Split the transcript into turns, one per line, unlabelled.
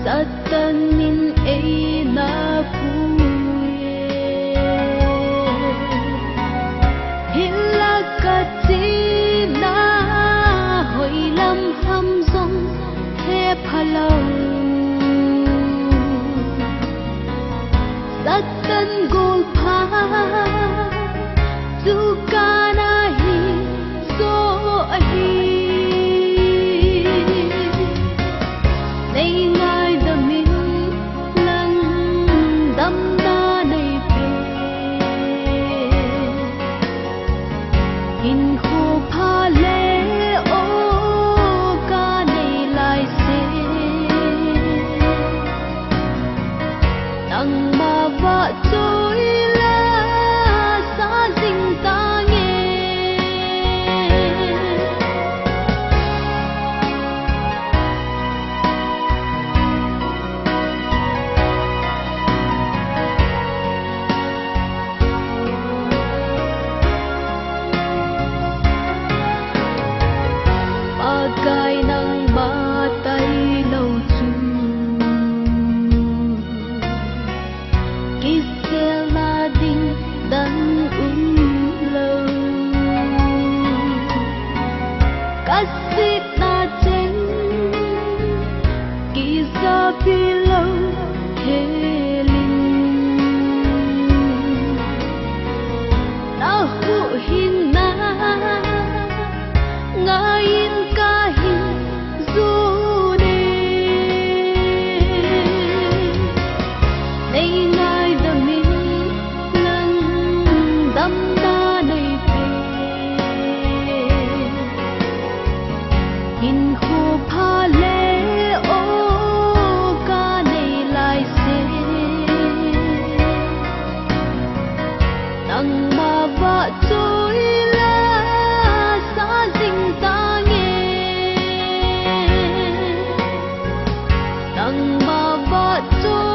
satanin ay napuye hilakatina hoi lam ham zong he phalau satan gol pha Zukana hi so hi Nay ngai da min lang dam da nay pe In ho pha le o ka nay lai se Nang ma va choi Pagay ng matay lâu chu Kisel na ding dan lâu Kasit na chen Kisa pilaw helin Nahuhin na ngayon kahit zune Nay ngai da min lang dam da nay pe In ho pha le o ka nay lai se Nang ma va choi Nang ma va choi